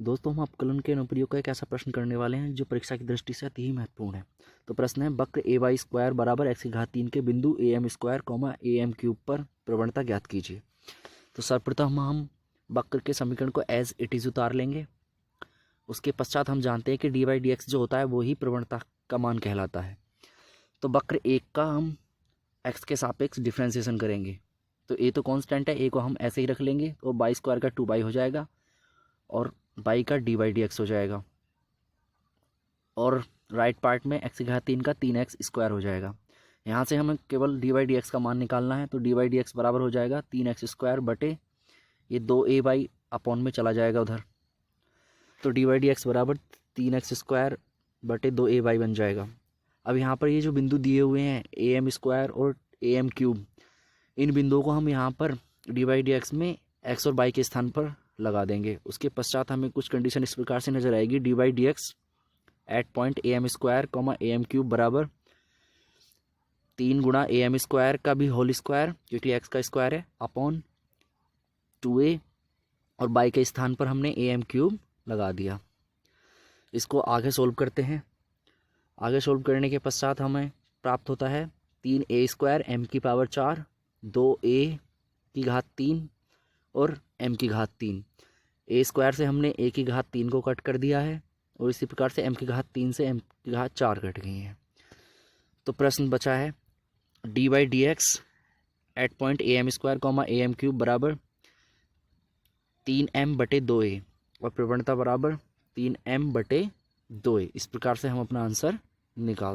दोस्तों, हम अपकलन के अनुप्रयोग का एक ऐसा प्रश्न करने वाले हैं जो परीक्षा की दृष्टि से अति ही महत्वपूर्ण है। तो प्रश्न है, वक्र ए वाई स्क्वायर बराबर एक्स की घात 3 के बिंदु a m square comma a m cube पर प्रवणता ज्ञात कीजिए। तो सर्वप्रथम हम वक्र के समीकरण को एज इट इज उतार लेंगे। उसके पश्चात हम जानते हैं कि डी वाई डी एक्स जो होता है वो ही प्रवणता का मान कहलाता है। तो वक्र एक का हम एक्स के सापेक्ष डिफ्रेंसिएशन करेंगे। तो ए तो कांस्टेंट है, ए को हम ऐसे ही रख लेंगे और बाई स्क्वायर का 2 बाई हो जाएगा और बाई का डी वाई डी एक्स हो जाएगा और राइट पार्ट में एक्स की घात 3 का 3x स्क्वायर हो जाएगा। यहाँ से हमें केवल डी वाई डी एक्स का मान निकालना है। तो डी वाई डी एक्स बराबर हो जाएगा 3x स्क्वायर बटे ये 2a बाई अपॉन में चला जाएगा उधर। तो डी वाई डी एक्स बराबर 3x स्क्वायर बटे 2a बाई बन जाएगा। अब यहाँ पर ये जो बिंदु दिए हुए हैं ए एम स्क्वायर और ए एम क्यूब, इन बिंदुओं को हम यहाँ पर डी वाई डी एक्स में एक्स और बाई के स्थान पर लगा देंगे। उसके पश्चात हमें कुछ कंडीशन इस प्रकार से नजर आएगी, d y d x at point a m square comma a m cube बराबर 3 गुणा ए एम स्क्वायर का भी होल स्क्वायर क्योंकि एक्स का स्क्वायर है अपॉन 2a और बाई के स्थान पर हमने ए एम क्यूब लगा दिया। इसको आगे सोल्व करते हैं। आगे सोल्व करने के पश्चात हमें प्राप्त होता है 3a स्क्वायर एम की पावर 4 2a की घात 3 और m की घात 3। a स्क्वायर से हमने a की घात 3 को कट कर दिया है और इसी प्रकार से m की घात 3 से m की घात 4 कट गई है। तो प्रश्न बचा है d y d x at point a m square comma a m cube बराबर 3m बटे 2a और प्रवणता बराबर 3m बटे 2a। इस प्रकार से हम अपना आंसर निकाल